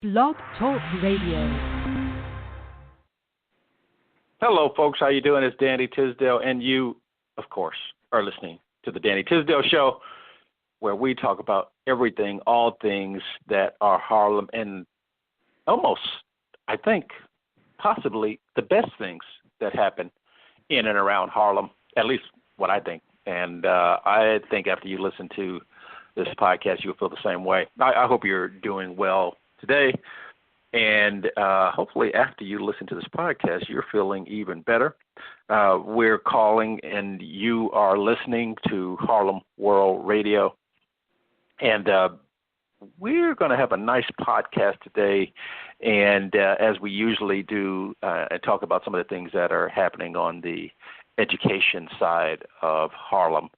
Blog Talk Radio. Hello, folks. How you doing? It's Danny Tisdale, and you, of course, are listening to the Danny Tisdale Show, where we talk about everything, all things that are Harlem, and almost, I think, possibly the best things that happen in and around Harlem, at least what I think. And I think after you listen to this podcast, you'll feel the same way. I hope you're doing well today. And hopefully after you listen to this podcast, you're feeling even better. We're calling and you are listening to Harlem World Radio. And we're going to have a nice podcast today. And as we usually do, and talk about some of the things that are happening on the education side of Harlem.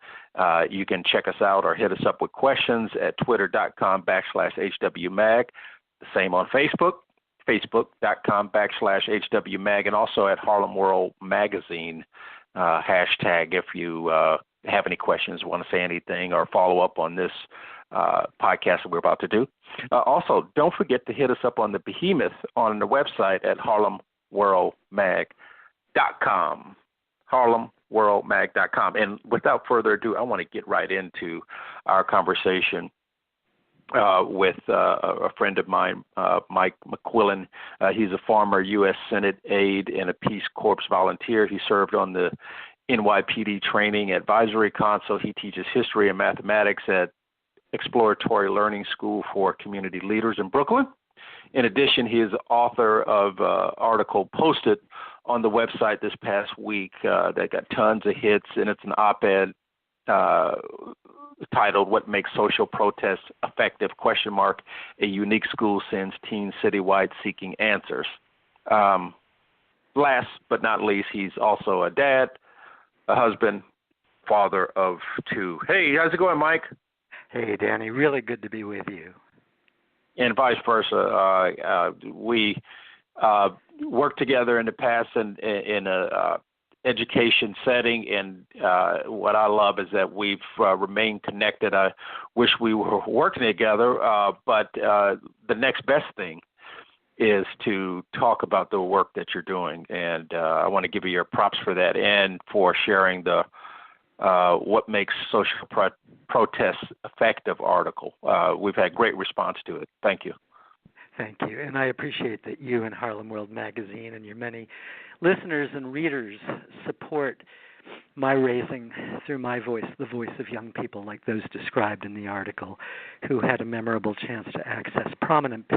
You can check us out or hit us up with questions at twitter.com/HWMag. The same on Facebook, facebook.com/HWMag, and also at Harlem World Magazine hashtag if you have any questions, want to say anything, or follow up on this podcast that we're about to do. Also, don't forget to hit us up on the behemoth on the website at harlemworldmag.com, harlemworldmag.com. And without further ado, I want to get right into our conversation with a friend of mine, Mike McQuillan. He's a former U.S. Senate aide and a Peace Corps volunteer. He served on the NYPD Training Advisory Council. He teaches history and mathematics at Expeditionary Learning School for community leaders in Brooklyn. In addition, he is the author of an article posted on the website this past week that got tons of hits, and it's an op-ed titled "What Makes Social Protests Effective? A unique school sends teens citywide seeking answers." Last but not least, he's also a dad, a husband, father of two. Hey, how's it going, Mike? Hey, Danny. Really good to be with you. And vice versa. We worked together in the past in a education setting, and what I love is that we've remained connected. I wish we were working together, but the next best thing is to talk about the work that you're doing, and I want to give you your props for that and for sharing the What Makes Social Protests Effective article. We've had great response to it. Thank you. Thank you. And I appreciate that you and Harlem World Magazine and your many listeners and readers support my raising through my voice, the voice of young people like those described in the article, who had a memorable chance to access prominent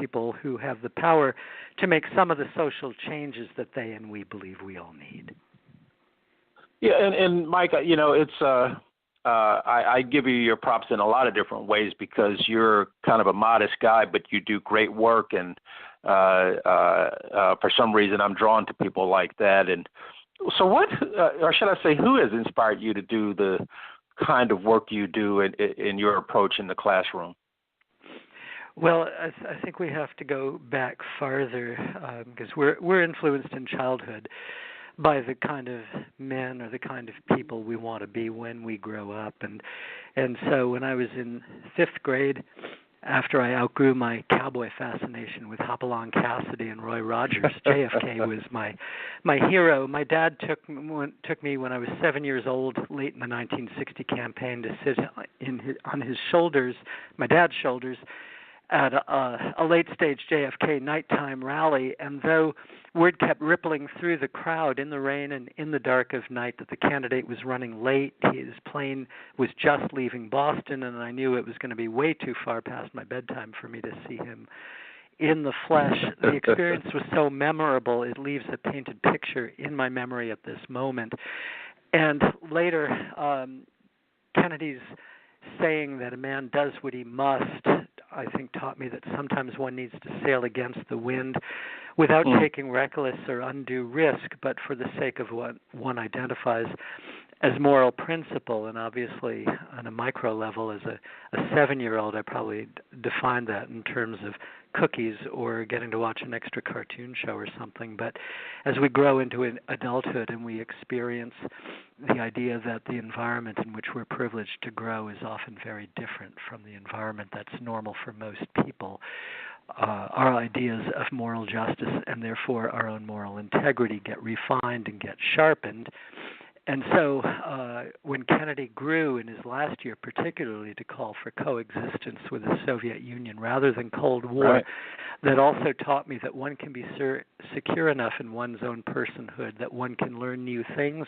people who have the power to make some of the social changes that they and we believe we all need. Yeah, and Mike, you know, it's I give you your props in a lot of different ways because you're kind of a modest guy, but you do great work, and for some reason I'm drawn to people like that. And so what, or should I say, who has inspired you to do the kind of work you do in your approach in the classroom? Well, I think we have to go back farther because we're influenced in childhood by the kind of men or the kind of people we want to be when we grow up. And so when I was in fifth grade, after I outgrew my cowboy fascination with Hopalong Cassidy and Roy Rogers, JFK was my hero. My dad took me when I was 7 years old, late in the 1960 campaign, to sit on his shoulders, my dad's shoulders, at a late-stage JFK nighttime rally, and though word kept rippling through the crowd in the rain and in the dark of night that the candidate was running late, his plane was just leaving Boston, and I knew it was going to be way too far past my bedtime for me to see him in the flesh. The experience was so memorable, it leaves a painted picture in my memory at this moment. And later, Kennedy's saying that a man does what he must, I think, taught me that sometimes one needs to sail against the wind without taking reckless or undue risk, but for the sake of what one identifies as moral principle. And obviously, on a micro level, as a 7-year-old, I probably defined that in terms of cookies or getting to watch an extra cartoon show or something. But as we grow into adulthood and we experience the idea that the environment in which we're privileged to grow is often very different from the environment that's normal for most people, our ideas of moral justice and therefore our own moral integrity get refined and get sharpened. And so when Kennedy grew in his last year, particularly to call for coexistence with the Soviet Union rather than Cold War, right. that also taught me that one can be secure enough in one's own personhood that one can learn new things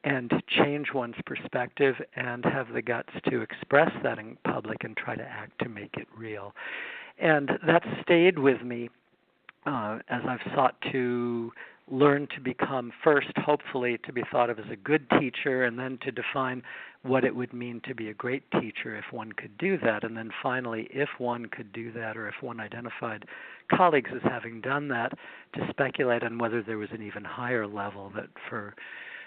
and change one's perspective and have the guts to express that in public and try to act to make it real. And that stayed with me as I've sought to learn to become first, hopefully, to be thought of as a good teacher, and then to define what it would mean to be a great teacher if one could do that. And then finally, if one could do that, or if one identified colleagues as having done that, to speculate on whether there was an even higher level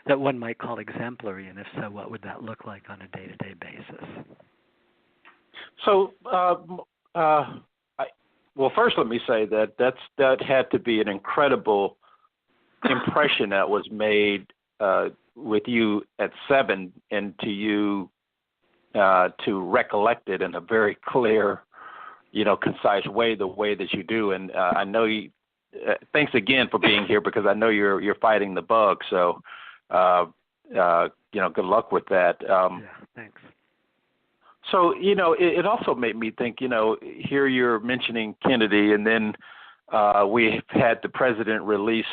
that one might call exemplary, and if so, what would that look like on a day-to-day basis? So, well, first let me say that had to be an incredible impression that was made with you at 7, and to you to recollect it in a very clear, concise way, the way that you do. And I know you. Thanks again for being here, because I know you're fighting the bug. So, good luck with that. Yeah, thanks. So, it also made me think, here you're mentioning Kennedy, and then we've had the president release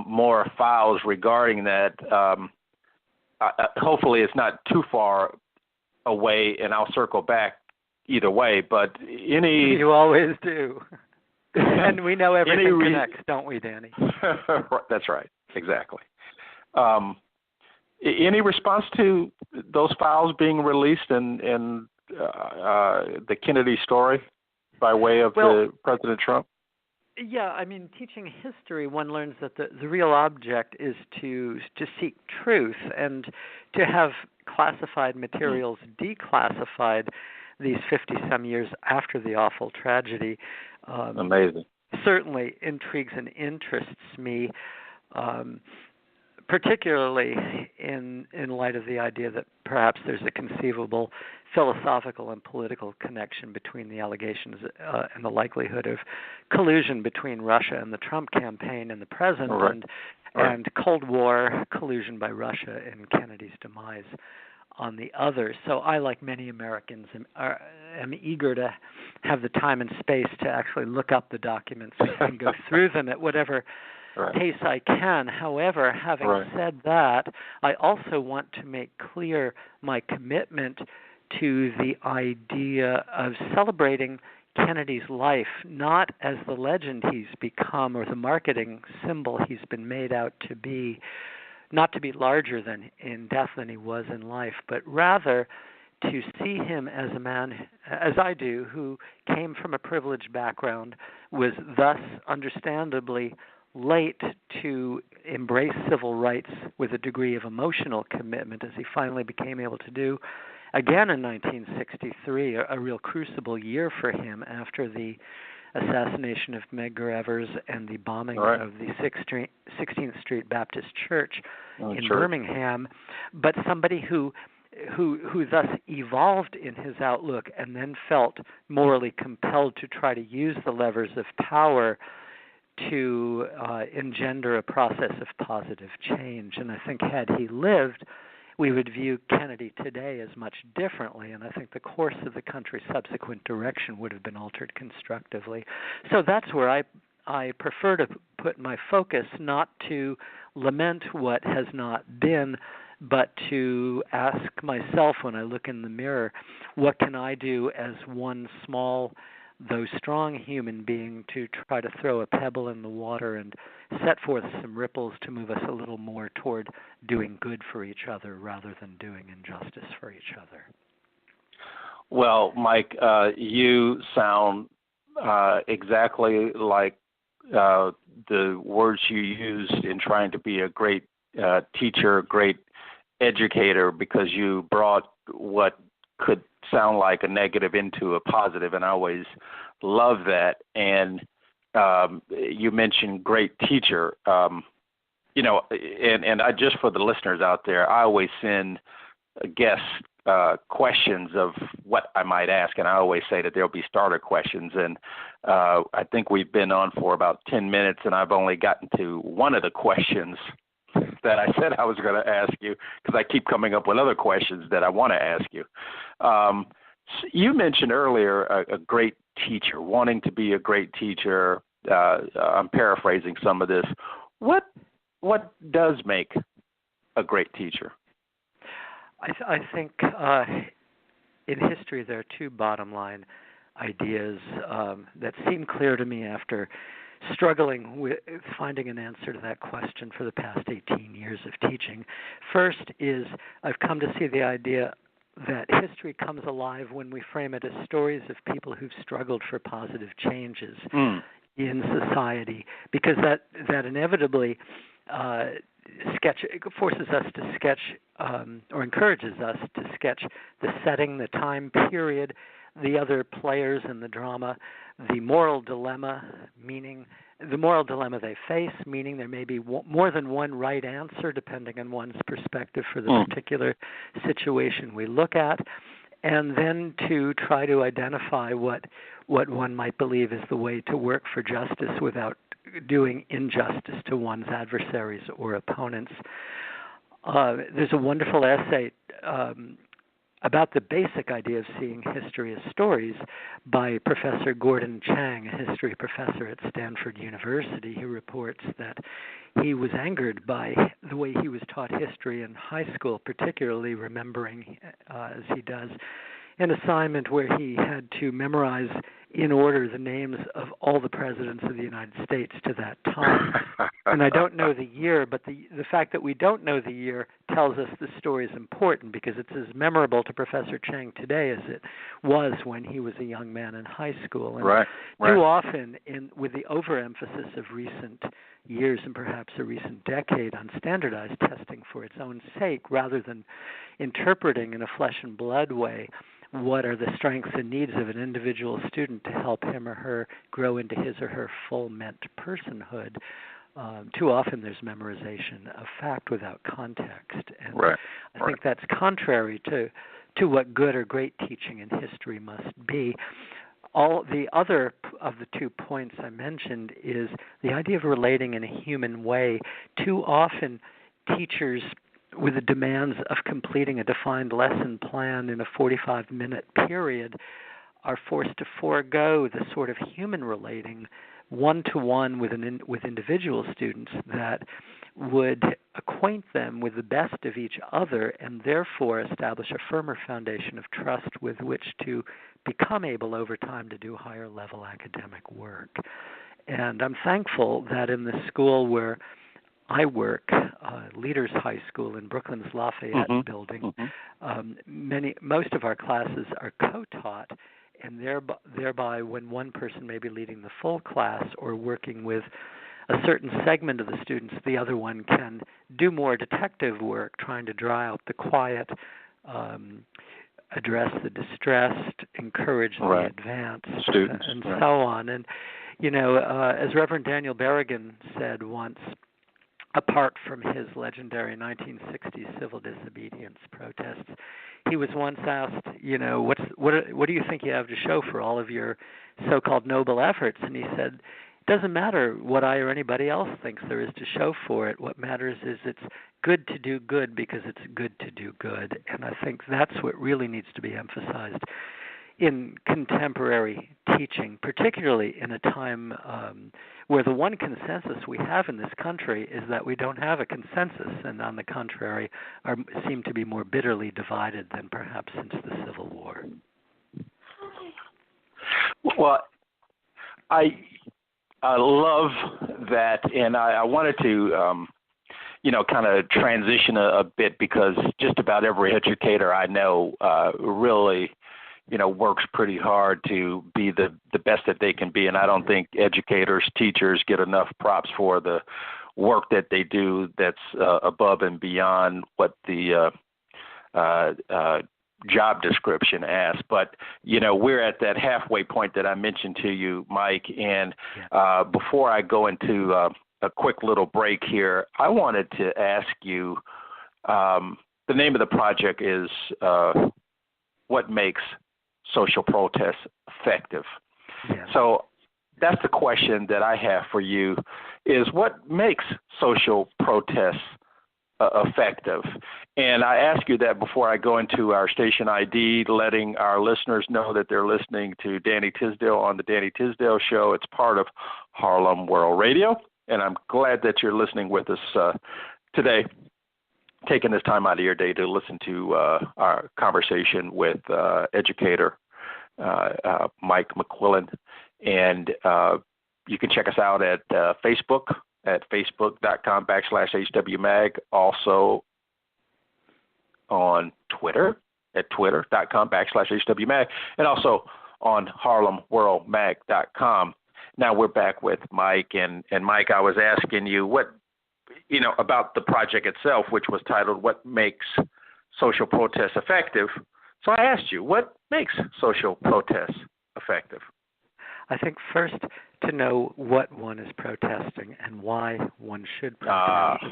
more files regarding that. Hopefully it's not too far away, and I'll circle back either way, but You always do. And we know everything connects, don't we, Danny? That's right. Exactly. Any response to those files being released and the Kennedy story by way of President Trump? Yeah, I mean, teaching history, one learns that the real object is to seek truth and to have classified materials declassified these 50-some years after the awful tragedy. Amazing. Certainly intrigues and interests me, particularly in light of the idea that perhaps there's a conceivable philosophical and political connection between the allegations and the likelihood of collusion between Russia and the Trump campaign and the present, and Cold War collusion by Russia in Kennedy's demise on the other. So I, like many Americans, am eager to have the time and space to actually look up the documents and go through them at whatever pace I can. However, having said that, I also want to make clear my commitment to the idea of celebrating Kennedy's life, not as the legend he's become or the marketing symbol he's been made out to be, not to be larger than in death than he was in life, but rather to see him as a man, as I do, who came from a privileged background, was thus understandably late to embrace civil rights with a degree of emotional commitment, as he finally became able to do again in 1963, a real crucible year for him after the assassination of Medgar Evers and the bombing of the 16th Street Baptist Church in Birmingham, but somebody who thus evolved in his outlook and then felt morally compelled to try to use the levers of power to engender a process of positive change. And I think had he lived, we would view Kennedy today as much differently, and I think the course of the country's subsequent direction would have been altered constructively. So that's where I prefer to put my focus, not to lament what has not been, but to ask myself when I look in the mirror, what can I do as one small, though strong human being to try to throw a pebble in the water and set forth some ripples to move us a little more toward doing good for each other rather than doing injustice for each other. Well, Mike, you sound exactly like the words you used in trying to be a great teacher, great educator, because you brought what could sound like a negative into a positive, and I always love that. And you mentioned great teacher, and I just, for the listeners out there, I always send guests questions of what I might ask, and I always say that there'll be starter questions, and I think we've been on for about 10 minutes, and I've only gotten to one of the questions that I said I was going to ask you, because I keep coming up with other questions that I want to ask you. You mentioned earlier a great teacher, wanting to be a great teacher. I'm paraphrasing some of this. What does make a great teacher? I think in history there are two bottom line ideas that seem clear to me after struggling with finding an answer to that question for the past 18 years of teaching. First is I've come to see the idea that history comes alive when we frame it as stories of people who've struggled for positive changes in society, because that inevitably forces us to sketch or encourages us to sketch the setting, the time period, the other players in the drama, the moral dilemma they face, meaning there may be more than one right answer depending on one's perspective for the particular situation we look at, and then to try to identify what one might believe is the way to work for justice without doing injustice to one's adversaries or opponents. There's a wonderful essay about the basic idea of seeing history as stories by Professor Gordon Chang, a history professor at Stanford University, who reports that he was angered by the way he was taught history in high school, particularly remembering, as he does, an assignment where he had to memorize in order the names of all the presidents of the United States to that time. And I don't know the year, but the fact that we don't know the year tells us the story is important, because it's as memorable to Professor Chang today as it was when he was a young man in high school. And too often, with the overemphasis of recent years and perhaps a recent decade on standardized testing for its own sake, rather than interpreting in a flesh and blood way what are the strengths and needs of an individual student to help him or her grow into his or her full meant personhood. Too often there's memorization of fact without context. And I think that's contrary to what good or great teaching in history must be. All the other of the 2 points I mentioned is the idea of relating in a human way. Too often teachers, with the demands of completing a defined lesson plan in a 45-minute period, are forced to forego the sort of human relating one-to-one with individual students that would acquaint them with the best of each other and therefore establish a firmer foundation of trust with which to become able over time to do higher level academic work. And I'm thankful that in the school where I work, Leaders High School in Brooklyn's Lafayette building, most of our classes are co-taught, and thereby when one person may be leading the full class or working with a certain segment of the students, the other one can do more detective work, trying to draw out the quiet, address the distressed, encourage the advanced, students, and so on. And, as Reverend Daniel Berrigan said once, apart from his legendary 1960s civil disobedience protests, he was once asked, what do you think you have to show for all of your so-called noble efforts? And he said, it doesn't matter what I or anybody else thinks there is to show for it. What matters is it's good to do good because it's good to do good. And I think that's what really needs to be emphasized in contemporary teaching, particularly in a time where the one consensus we have in this country is that we don't have a consensus, and on the contrary, seem to be more bitterly divided than perhaps since the Civil War. Well, I love that, and I wanted to, kind of transition a bit, because just about every educator I know really works pretty hard to be the best that they can be. And I don't think educators, teachers get enough props for the work that they do that's above and beyond what the job description asks. But, we're at that halfway point that I mentioned to you, Mike. And before I go into a quick little break here, I wanted to ask you, the name of the project is What Makes Social Protest Effective. Yeah. So that's the question that I have for you is what makes social protests effective? And I ask you that before I go into our station ID, letting our listeners know that they're listening to Danny Tisdale on the Danny Tisdale Show. It's part of Harlem World Radio, and I'm glad that you're listening with us today, taking this time out of your day to listen to our conversation with educator Mike McQuillan. And you can check us out at Facebook at facebook.com/HWMag, also on Twitter at twitter.com/HWMag, and also on HarlemWorldMag.com. Now we're back with Mike, and Mike, I was asking you about the project itself, which was titled What Makes Social Protests Effective. So I asked you, what makes social protests effective? I think first to know what one is protesting and why one should protest.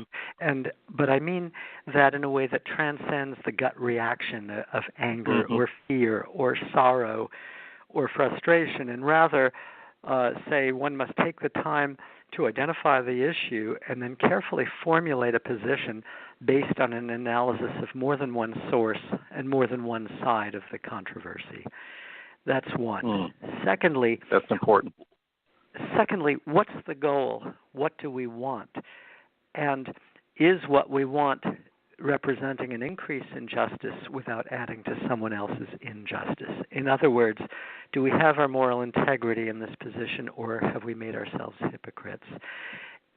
But I mean that in a way that transcends the gut reaction of anger or fear or sorrow or frustration, and rather say one must take the time to identify the issue and then carefully formulate a position based on an analysis of more than one source and more than one side of the controversy. That's one. Secondly, that's important. Secondly, what's the goal? What do we want? And is what we want representing an increase in justice without adding to someone else's injustice? In other words, do we have our moral integrity in this position, or have we made ourselves hypocrites?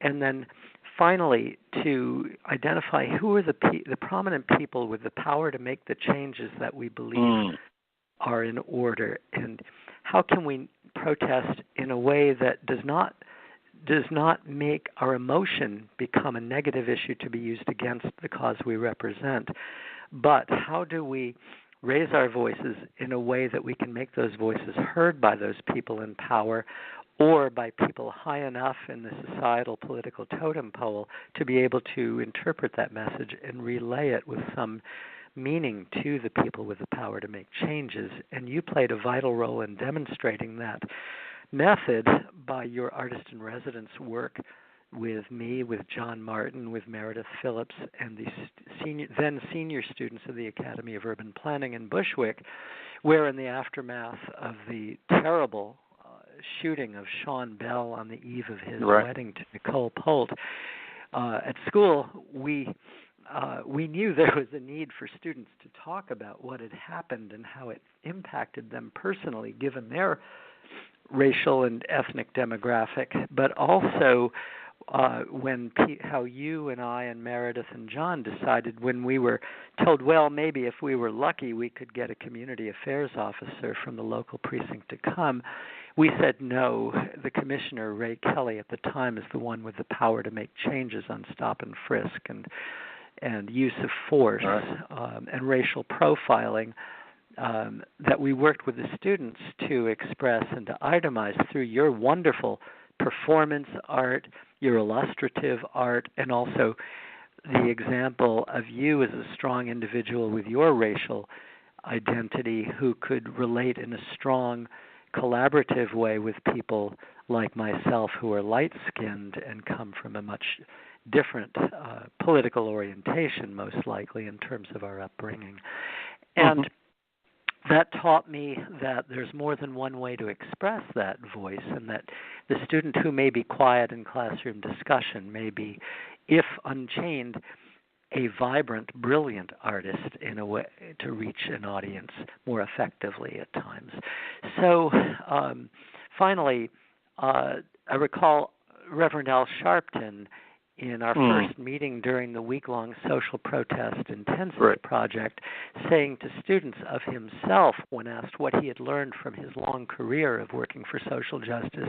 And then finally, to identify who are the prominent people with the power to make the changes that we believe are in order, and how can we protest in a way that does not make our emotion become a negative issue to be used against the cause we represent, but how do we raise our voices in a way that we can make those voices heard by those people in power, or by people high enough in the societal political totem pole to be able to interpret that message and relay it with some meaning to the people with the power to make changes. And you played a vital role in demonstrating that method by your artist-in-residence work with me, with John Martin, with Meredith Phillips, and the then senior students of the Academy of Urban Planning in Bushwick, where in the aftermath of the terrible shooting of Sean Bell on the eve of his wedding to Nicole Polt, at school, we knew there was a need for students to talk about what had happened and how it impacted them personally, given their racial and ethnic demographic, but also how you and I and Meredith and John decided, when we were told, well, maybe if we were lucky we could get a community affairs officer from the local precinct to come, we said no. The commissioner, Ray Kelly, at the time, is the one with the power to make changes on stop and frisk and use of force and racial profiling that we worked with the students to express and to itemize through your wonderful performance art, your illustrative art, and also the example of you as a strong individual with your racial identity who could relate in a strong, collaborative way with people like myself who are light-skinned and come from a much different political orientation, most likely, in terms of our upbringing. And that taught me that there's more than one way to express that voice, and that the student who may be quiet in classroom discussion may be, if unchained, a vibrant, brilliant artist in a way to reach an audience more effectively at times. So finally, I recall Reverend Al Sharpton in our first meeting during the week-long social protest intensity project, saying to students of himself, when asked what he had learned from his long career of working for social justice,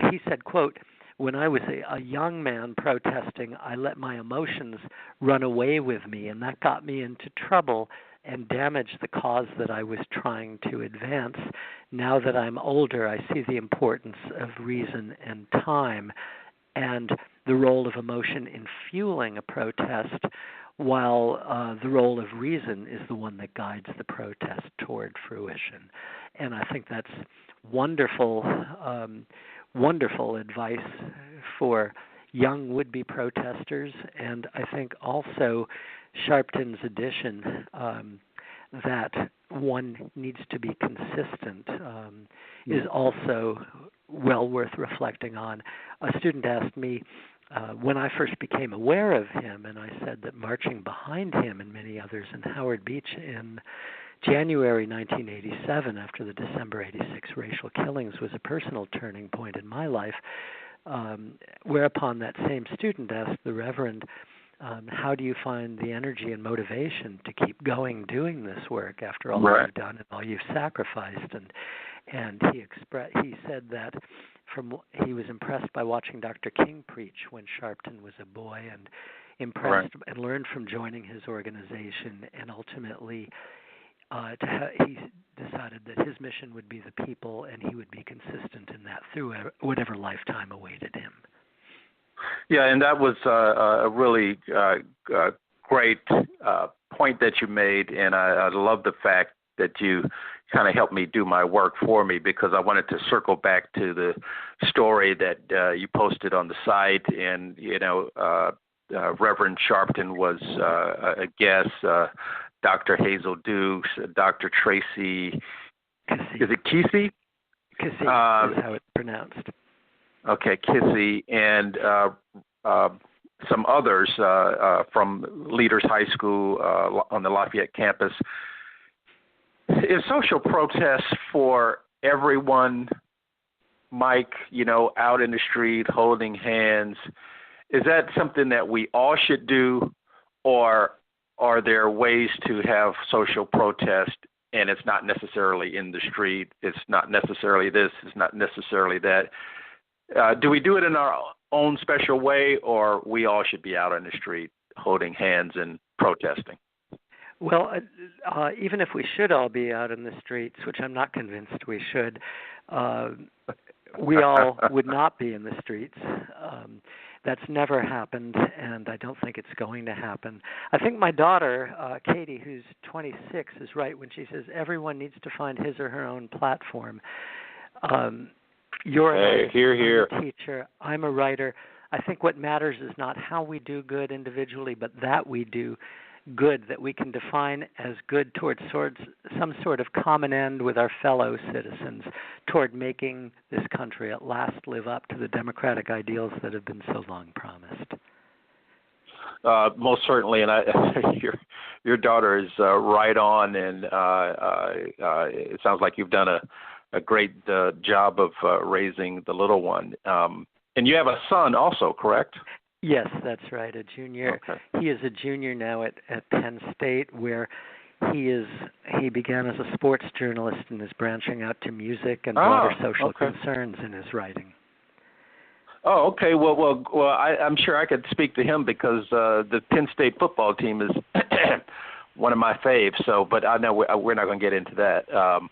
he said, quote, "When I was a young man protesting, I let my emotions run away with me, and that got me into trouble and damaged the cause that I was trying to advance. Now that I'm older, I see the importance of reason and time, and the role of emotion in fueling a protest while the role of reason is the one that guides the protest toward fruition. And I think that's wonderful, wonderful advice for young would-be protesters, and I think also Sharpton's addition that one needs to be consistent is also well worth reflecting on. A student asked me when I first became aware of him, and I said that marching behind him and many others in Howard Beach in January 1987, after the December 86 racial killings, was a personal turning point in my life, whereupon that same student asked the Reverend, how do you find the energy and motivation to keep going doing this work after all you've done and all you've sacrificed? And he said that he was impressed by watching Dr. King preach when Sharpton was a boy, and impressed and learned from joining his organization, and ultimately he decided that his mission would be the people, and he would be consistent in that through whatever lifetime awaited him. Yeah, and that was a really great point that you made, and I love the fact that you kind of helped me do my work for me, because I wanted to circle back to the story that you posted on the site, and Reverend Sharpton was a guest. Dr. Hazel Dukes, Dr. Tracy, Kissy. Is it Kissy? Kissy is how it's pronounced. Okay, Kissy, and some others from Leaders High School on the Lafayette campus. Is social protest for everyone, Mike, out in the street holding hands? Is that something that we all should do, or are there ways to have social protest and it's not necessarily in the street, it's not necessarily this, it's not necessarily that? Do we do it in our own special way, or we all should be out on the street holding hands and protesting? Well, even if we should all be out in the streets, which I'm not convinced we should, we all would not be in the streets. That's never happened, and I don't think it's going to happen. I think my daughter, Katie, who's 26, is right when she says everyone needs to find his or her own platform. You're a teacher. I'm a writer. I think what matters is not how we do good individually, but that we do good that we can define as good towards some sort of common end with our fellow citizens toward making this country at last live up to the democratic ideals that have been so long promised. Most certainly, and your daughter is right on, and it sounds like you've done a great job of raising the little one. And you have a son also, correct? Yes, that's right, a junior. Okay. He is a junior now at Penn State, where he began as a sports journalist and is branching out to music and broader social concerns in his writing. Oh, okay. Well, I'm sure I could speak to him because the Penn State football team is one of my faves. So, but I know we're not going to get into that.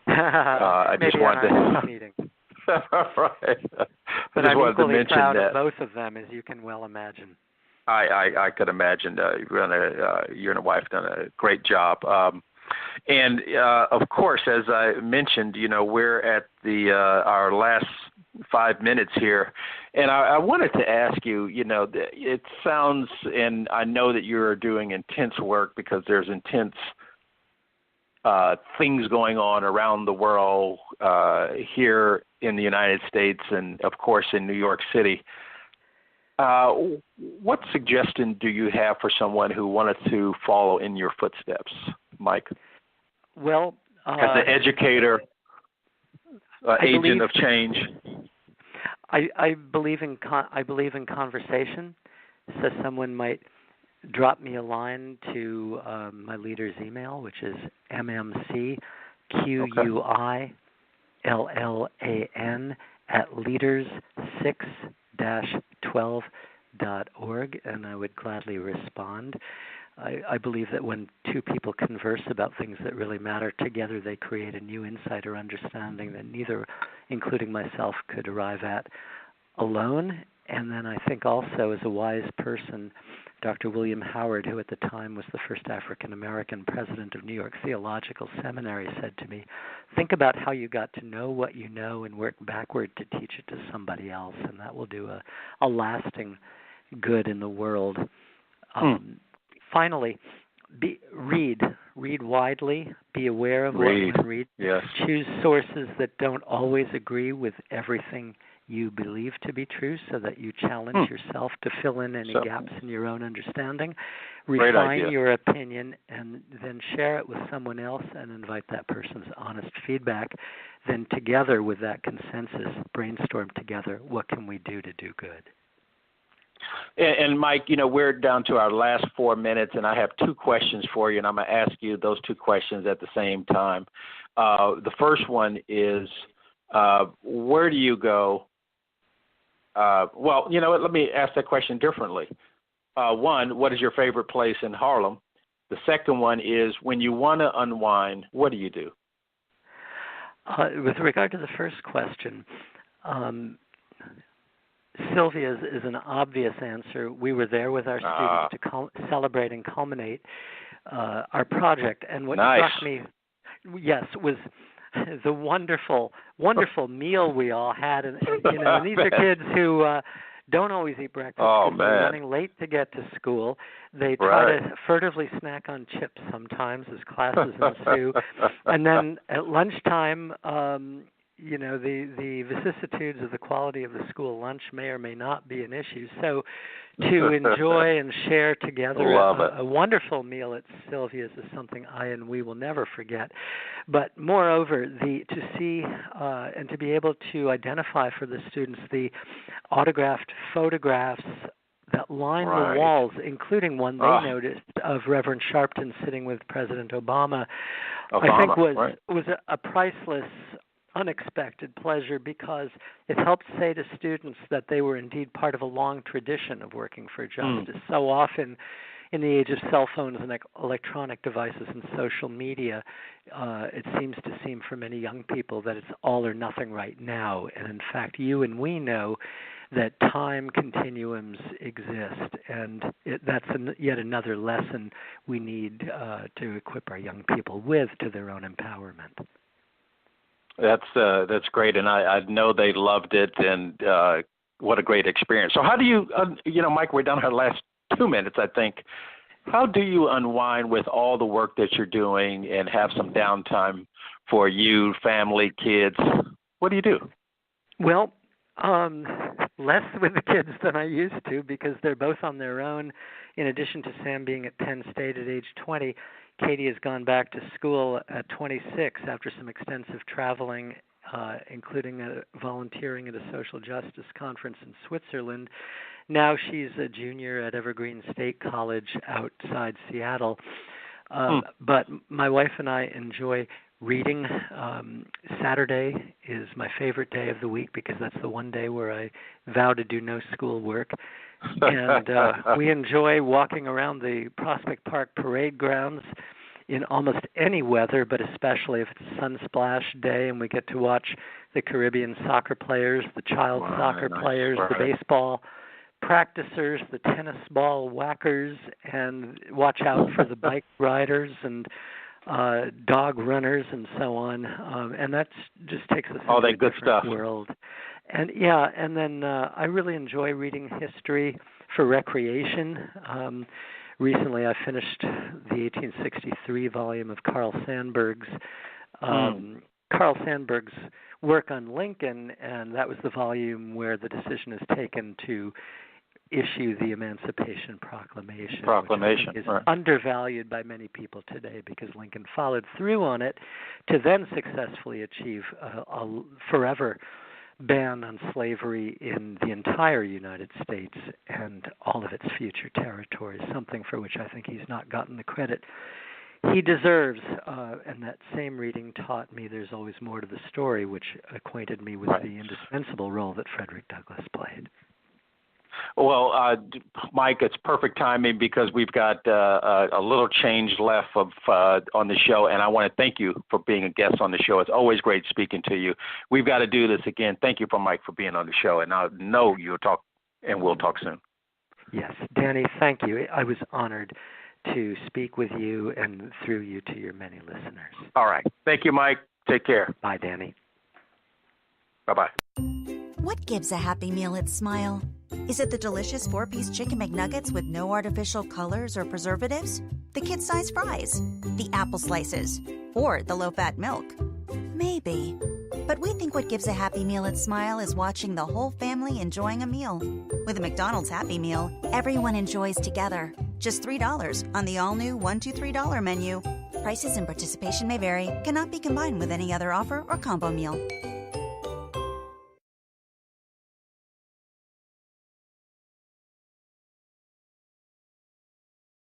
I just wanted to meeting. Right. But I'm equally proud of both of them, as you can well imagine. I could imagine. You and the wife done a great job. And of course, as I mentioned, we're at our last 5 minutes here, and I wanted to ask you. It sounds, and I know that you're doing intense work because there's intense things going on around the world, here in the United States and, of course, in New York City. What suggestion do you have for someone who wanted to follow in your footsteps, Mike? Well, as an educator, agent of change. I believe in conversation, so someone might drop me a line to my leader's email, which is mmcquillan@leaders6-12.org, and I would gladly respond. I believe that when two people converse about things that really matter together, they create a new insight or understanding that neither, including myself, could arrive at alone. And then I think also as a wise person, Dr. William Howard, who at the time was the first African-American president of New York Theological Seminary, said to me, think about how you got to know what you know and work backward to teach it to somebody else, and that will do a lasting good in the world. Finally, read widely, be aware of what you read. Yes. Choose sources that don't always agree with everything you believe to be true, so that you challenge yourself to fill in any gaps in your own understanding. Refine your opinion, and then share it with someone else and invite that person's honest feedback. Then together with that consensus, brainstorm together, what can we do to do good? And Mike, we're down to our last 4 minutes, and I have 2 questions for you, and I'm going to ask you those 2 questions at the same time. The first one is, where do you go? Well, let me ask that question differently. One, what is your favorite place in Harlem? The second one is, when you want to unwind, what do you do? With regard to the first question, Sylvia's is an obvious answer. We were there with our students to celebrate and culminate our project. And what struck me, was the wonderful meal we all had. And and these are kids who don't always eat breakfast. They're running late to get to school. They try to furtively snack on chips sometimes as classes ensue. And then at lunchtime, the vicissitudes of the quality of the school lunch may or may not be an issue. So to enjoy and share together a wonderful meal at Sylvia's is something I and we will never forget. But moreover, to see and to be able to identify for the students the autographed photographs that line the walls, including one they noticed of Reverend Sharpton sitting with President Obama, I think was a priceless, unexpected pleasure, because it helped say to students that they were indeed part of a long tradition of working for justice. So often in the age of cell phones and electronic devices and social media, it seems for many young people that it's all or nothing right now. And in fact, you and we know that time continuums exist, and that's yet another lesson we need to equip our young people with to their own empowerment. That's great, and I know they loved it, and what a great experience. So how do you, Mike, we're down to our last 2 minutes, I think. How do you unwind with all the work that you're doing and have some downtime for you, family, kids? What do you do? Well, less with the kids than I used to, because they're both on their own. In addition to Sam being at Penn State at age 20, Katie has gone back to school at 26 after some extensive traveling, including volunteering at a social justice conference in Switzerland. Now she's a junior at Evergreen State College outside Seattle. But my wife and I enjoy reading. Saturday is my favorite day of the week, because that's the one day where I vow to do no school work. And we enjoy walking around the Prospect Park parade grounds in almost any weather, but especially if it's a sunsplash day and we get to watch the Caribbean soccer players, the child soccer players, the baseball practicers, the tennis ball whackers, and watch out for the bike riders and dog runners and so on. And that just takes us into a different world. And and then I really enjoy reading history for recreation. Recently I finished the 1863 volume of Carl Sandburg's work on Lincoln, and that was the volume where the decision is taken to issue the Emancipation Proclamation, which is undervalued by many people today, because Lincoln followed through on it to then successfully achieve a forever ban on slavery in the entire United States and all of its future territories, something for which I think he's not gotten the credit he deserves. And that same reading taught me there's always more to the story, which acquainted me with the indispensable role that Frederick Douglass played. Well, Mike, it's perfect timing, because we've got a little change left on the show, and I want to thank you for being a guest on the show. It's always great speaking to you. We've got to do this again. Thank you, Mike, for being on the show, and I know you'll talk and we'll talk soon. Yes. Danny, thank you. I was honored to speak with you and through you to your many listeners. All right. Thank you, Mike. Take care. Bye, Danny. Bye-bye. What gives a Happy Meal its smile? Is it the delicious 4-piece chicken McNuggets with no artificial colors or preservatives? The kid-sized fries? The apple slices? Or the low-fat milk? Maybe. But we think what gives a Happy Meal its smile is watching the whole family enjoying a meal. With a McDonald's Happy Meal, everyone enjoys together. Just $3 on the all-new $1, $2, $3 menu. Prices and participation may vary. Cannot be combined with any other offer or combo meal.